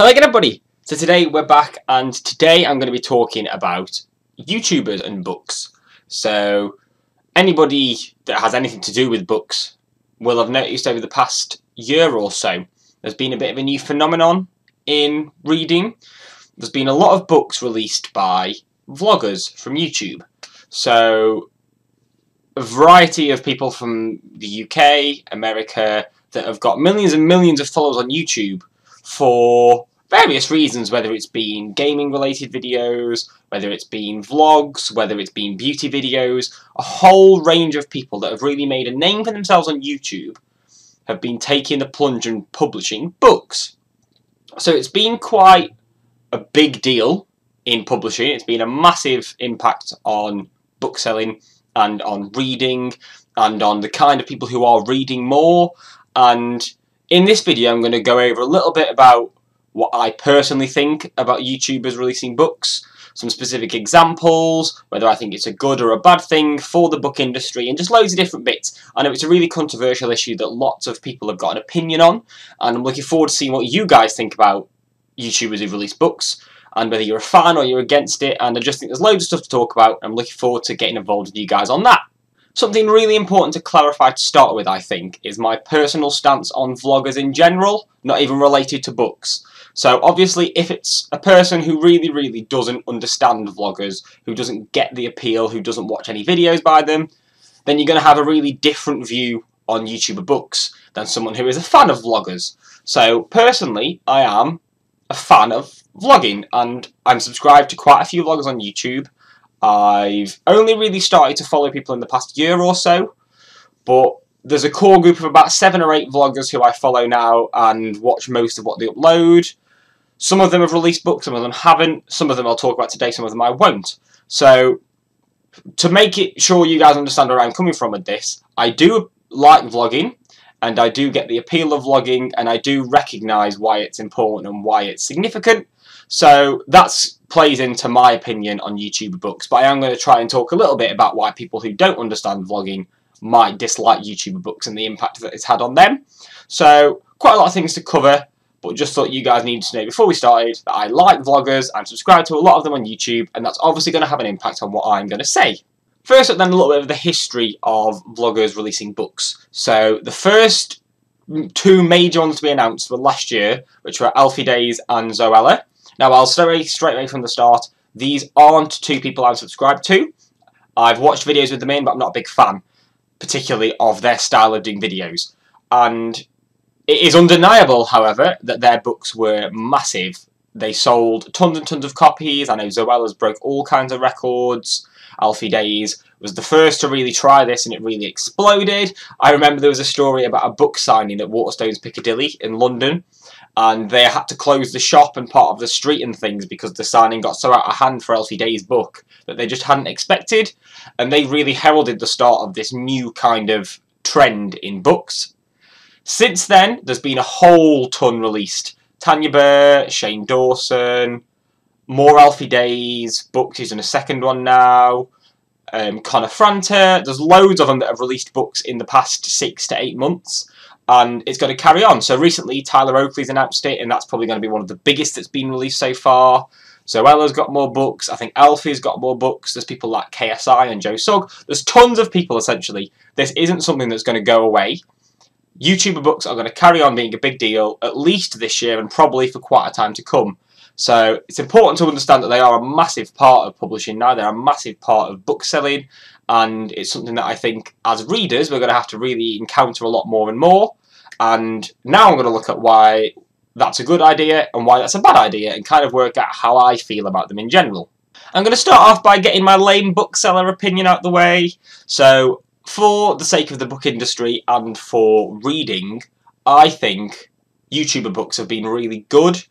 Hello again everybody! So today we're back, and today I'm going to be talking about YouTubers and books. So anybody that has anything to do with books will have noticed over the past year or so there's been a bit of a new phenomenon in reading. There's been a lot of books released by vloggers from YouTube. So a variety of people from the UK, America, that have got millions and millions of followers on YouTube for various reasons, whether it's been gaming related videos, whether it's been vlogs, whether it's been beauty videos. A whole range of people that have really made a name for themselves on YouTube have been taking the plunge and publishing books. So it's been quite a big deal in publishing. It's been a massive impact on book selling and on reading and on the kind of people who are reading more. And in this video I'm going to go over a little bit about what I personally think about YouTubers releasing books, some specific examples, whether I think it's a good or a bad thing for the book industry, and just loads of different bits. I know it's a really controversial issue that lots of people have got an opinion on, and I'm looking forward to seeing what you guys think about YouTubers who release books, and whether you're a fan or you're against it. And I just think there's loads of stuff to talk about, and I'm looking forward to getting involved with you guys on that. Something really important to clarify to start with, I think, is my personal stance on vloggers in general, not even related to books. So obviously if it's a person who really doesn't understand vloggers, who doesn't get the appeal, who doesn't watch any videos by them, then you're going to have a really different view on YouTuber books than someone who is a fan of vloggers. So personally, I am a fan of vlogging, and I'm subscribed to quite a few vloggers on YouTube. I've only really started to follow people in the past year or so, but there's a core group of about 7 or 8 vloggers who I follow now and watch most of what they upload. Some of them have released books, some of them haven't, some of them I'll talk about today, some of them I won't. So, to make it sure you guys understand where I'm coming from with this, I do like vlogging, and I do get the appeal of vlogging, and I do recognise why it's important and why it's significant. So that plays into my opinion on YouTuber books, but I am going to try and talk a little bit about why people who don't understand vlogging might dislike YouTuber books and the impact that it's had on them. So quite a lot of things to cover, but just thought you guys needed to know before we started that I like vloggers, I'm subscribed to a lot of them on YouTube, and that's obviously going to have an impact on what I'm going to say. First up then, a little bit of the history of vloggers releasing books. So the first 2 major ones to be announced were last year, which were Alfie, Deyes and Zoella. Now I'll say straight away from the start, these aren't 2 people I'm subscribed to. I've watched videos with them in, but I'm not a big fan, particularly of their style of doing videos. And it is undeniable, however, that their books were massive. They sold tons and tons of copies. I know Zoella's broke all kinds of records. Alfie Deyes was the first to really try this, and it really exploded. I remember there was a story about a book signing at Waterstones Piccadilly in London, and they had to close the shop and part of the street and things because the signing got so out of hand for Alfie Deyes' book that they just hadn't expected, and they really heralded the start of this new kind of trend in books. Since then, there's been a whole ton released. Tanya Burr, Shane Dawson, more Alfie Deyes books. He's in a second one now. Connor Franta. There's loads of them that have released books in the past 6 to 8 months, and it's going to carry on. So recently Tyler Oakley's announced it, and that's probably going to be one of the biggest that's been released so far. Zoella's got more books. I think Alfie's got more books. There's people like KSI and Joe Sugg. There's tons of people, essentially. This isn't something that's going to go away. YouTuber books are going to carry on being a big deal, at least this year and probably for quite a time to come. So it's important to understand that they are a massive part of publishing now. They're a massive part of book selling, and it's something that I think as readers we're going to have to really encounter a lot more and more. And now I'm going to look at why that's a good idea and why that's a bad idea, and kind of work out how I feel about them in general. I'm going to start off by getting my lame bookseller opinion out the way. So for the sake of the book industry and for reading, I think YouTuber books have been really good,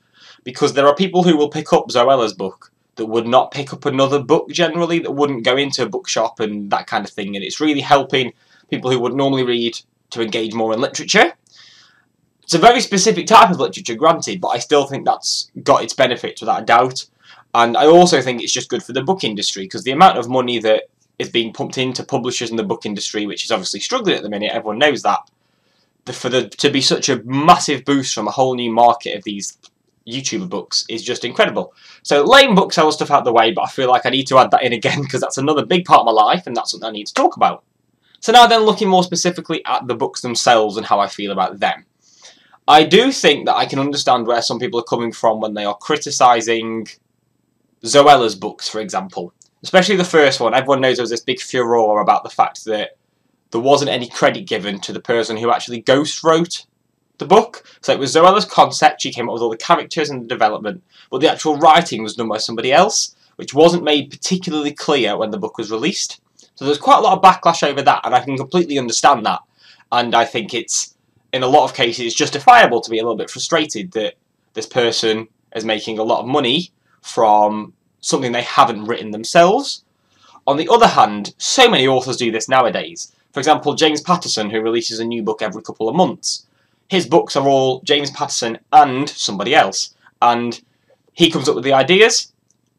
because there are people who will pick up Zoella's book that would not pick up another book generally, that wouldn't go into a bookshop and that kind of thing, and it's really helping people who would normally read to engage more in literature. It's a very specific type of literature, granted, but I still think that's got its benefits without a doubt. And I also think it's just good for the book industry, because the amount of money that is being pumped into publishers in the book industry, which is obviously struggling at the minute, everyone knows that, to be such a massive boost from a whole new market of these YouTuber books is just incredible. So lame bookseller stuff out the way, but I feel like I need to add that in again because that's another big part of my life and that's something I need to talk about. So now then, looking more specifically at the books themselves and how I feel about them. I do think that I can understand where some people are coming from when they are criticising Zoella's books, for example. Especially the first one. Everyone knows there was this big furore about the fact that there wasn't any credit given to the person who actually ghost wrote the book. So it was Zoella's concept, she came up with all the characters and the development, but the actual writing was done by somebody else, which wasn't made particularly clear when the book was released. So there's quite a lot of backlash over that, and I can completely understand that. And I think it's, in a lot of cases, it's justifiable to be a little bit frustrated that this person is making a lot of money from something they haven't written themselves. On the other hand, so many authors do this nowadays. For example, James Patterson, who releases a new book every couple of months. His books are all James Patterson and somebody else. And he comes up with the ideas,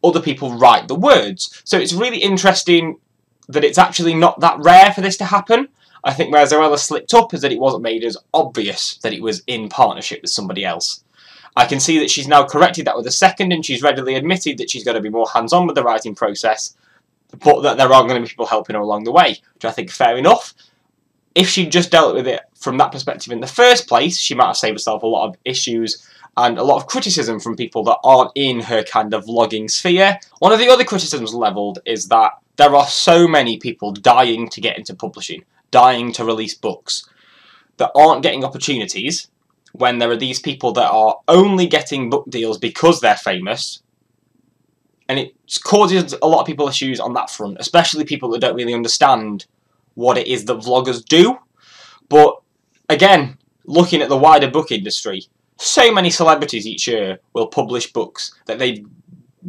other people write the words. So it's really interesting that it's actually not that rare for this to happen. I think where Zoella slipped up is that it wasn't made as obvious that it was in partnership with somebody else. I can see that she's now corrected that with a second, and she's readily admitted that she's going to be more hands-on with the writing process, but that there are going to be people helping her along the way, which I think is fair enough. If she'd just dealt with it from that perspective in the first place, she might have saved herself a lot of issues and a lot of criticism from people that aren't in her kind of vlogging sphere. One of the other criticisms levelled is that there are so many people dying to get into publishing, dying to release books, that aren't getting opportunities, when there are these people that are only getting book deals because they're famous. And it causes a lot of people issues on that front, especially people that don't really understand what it is that vloggers do. But again, looking at the wider book industry, so many celebrities each year will publish books that they've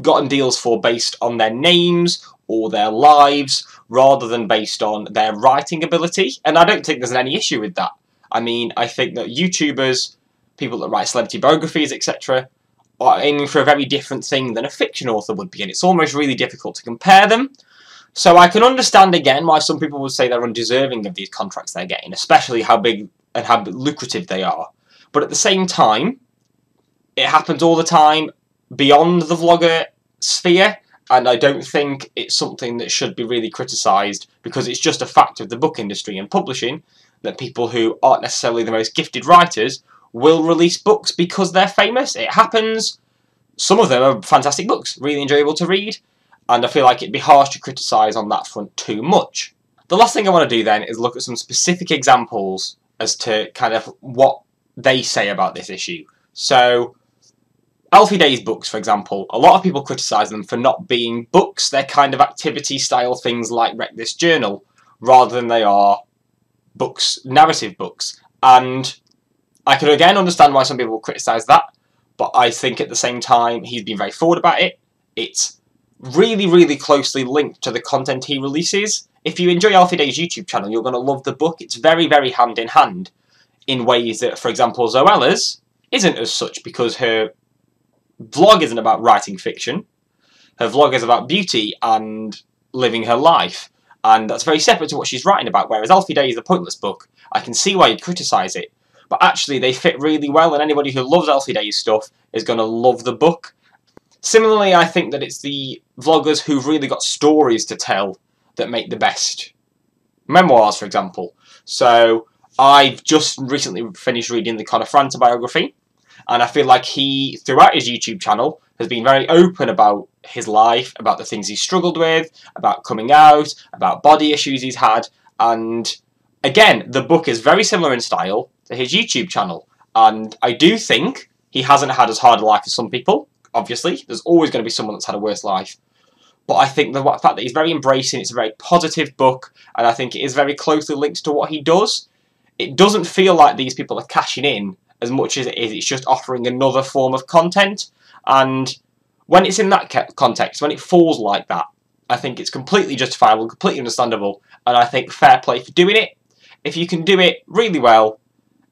gotten deals for based on their names or their lives, rather than based on their writing ability. And I don't think there's any issue with that. I mean, I think that YouTubers, people that write celebrity biographies, etc., are aiming for a very different thing than a fiction author would be, and it's almost really difficult to compare them. So I can understand, again, why some people would say they're undeserving of these contracts they're getting, especially how big and how lucrative they are. But at the same time, it happens all the time beyond the vlogger sphere, and I don't think it's something that should be really criticised, because it's just a fact of the book industry and publishing that people who aren't necessarily the most gifted writers will release books because they're famous. It happens. Some of them are fantastic books, really enjoyable to read, and I feel like it'd be harsh to criticise on that front too much. The last thing I want to do then is look at some specific examples as to kind of what they say about this issue. So, Alfie Deyes books, for example, a lot of people criticise them for not being books. They're kind of activity-style things like Wreck This Journal, rather than they are books, narrative books. And I can again understand why some people will criticise that, but I think at the same time he's been very forward about it. It's really, really closely linked to the content he releases. If you enjoy Alfie Deyes' YouTube channel, you're going to love the book. It's very, very hand in hand in ways that, for example, Zoella's isn't as such, because her vlog isn't about writing fiction. Her vlog is about beauty and living her life, and that's very separate to what she's writing about, whereas Alfie Deyes, the Pointless book, I can see why you'd criticise it, but actually they fit really well, and anybody who loves Alfie Deyes stuff is going to love the book. Similarly, I think that it's the vloggers who've really got stories to tell that make the best memoirs, for example. So I've just recently finished reading the Conor Franta biography, and I feel like he, throughout his YouTube channel, has been very open about his life, about the things he's struggled with, about coming out, about body issues he's had, and again, the book is very similar in style to his YouTube channel, and I do think he hasn't had as hard a life as some people. Obviously, there's always going to be someone that's had a worse life, but I think the fact that he's very embracing, it's a very positive book, and I think it is very closely linked to what he does. It doesn't feel like these people are cashing in as much as it is, it's just offering another form of content. And when it's in that context, when it falls like that, I think it's completely justifiable, completely understandable, and I think fair play for doing it. If you can do it really well,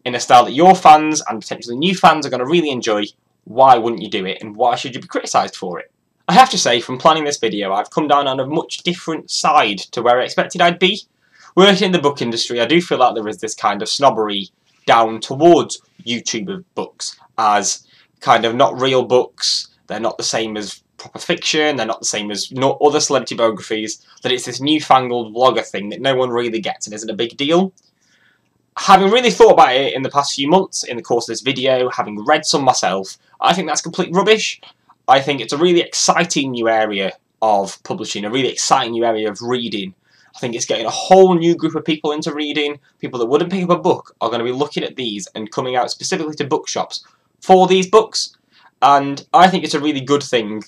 in a style that your fans and potentially new fans are going to really enjoy, why wouldn't you do it, and why should you be criticised for it? I have to say, from planning this video, I've come down on a much different side to where I expected I'd be. Working in the book industry, I do feel like there is this kind of snobbery down towards YouTuber books as kind of not real books, they're not the same as proper fiction, they're not the same as other celebrity biographies, that it's this newfangled vlogger thing that no one really gets and isn't a big deal. Having really thought about it in the past few months, in the course of this video, having read some myself, I think that's complete rubbish. I think it's a really exciting new area of publishing, a really exciting new area of reading. I think it's getting a whole new group of people into reading. People that wouldn't pick up a book are going to be looking at these and coming out specifically to bookshops for these books. And I think it's a really good thing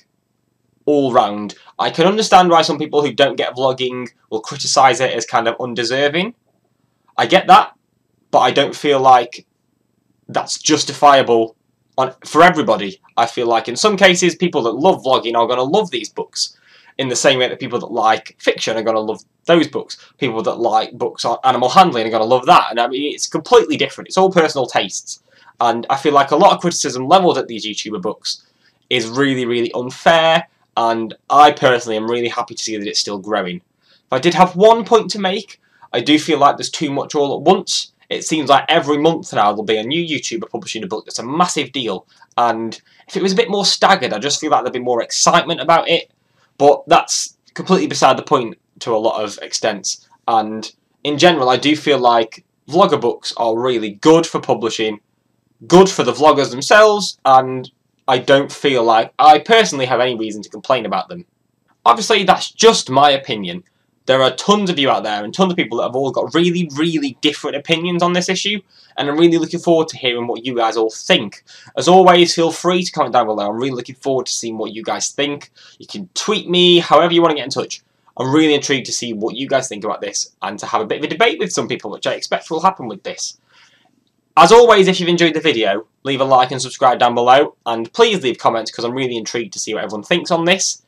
all round. I can understand why some people who don't get vlogging will criticise it as kind of undeserving. I get that, but I don't feel like that's justifiable for everybody. I feel like in some cases people that love vlogging are going to love these books, in the same way that people that like fiction are going to love those books. People that like books on animal handling are going to love that. And I mean, it's completely different. It's all personal tastes. And I feel like a lot of criticism levelled at these YouTuber books is really, really unfair. And I personally am really happy to see that it's still growing. If I did have one point to make, I do feel like there's too much all at once. It seems like every month now there'll be a new YouTuber publishing a book that's a massive deal. And if it was a bit more staggered, I just feel like there'd be more excitement about it. But that's completely beside the point to a lot of extents. And in general, I do feel like vlogger books are really good for publishing, good for the vloggers themselves, and I don't feel like I personally have any reason to complain about them. Obviously, that's just my opinion. There are tons of you out there and tons of people that have all got really, really different opinions on this issue, and I'm really looking forward to hearing what you guys all think. As always, feel free to comment down below. I'm really looking forward to seeing what you guys think. You can tweet me, however you want to get in touch. I'm really intrigued to see what you guys think about this and to have a bit of a debate with some people, which I expect will happen with this. As always, if you've enjoyed the video, leave a like and subscribe down below, and please leave comments because I'm really intrigued to see what everyone thinks on this.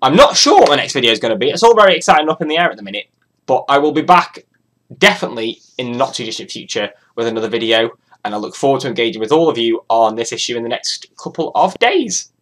I'm not sure what my next video is going to be. It's all very exciting up in the air at the minute, but I will be back definitely in the not too distant future with another video, and I look forward to engaging with all of you on this issue in the next couple of days.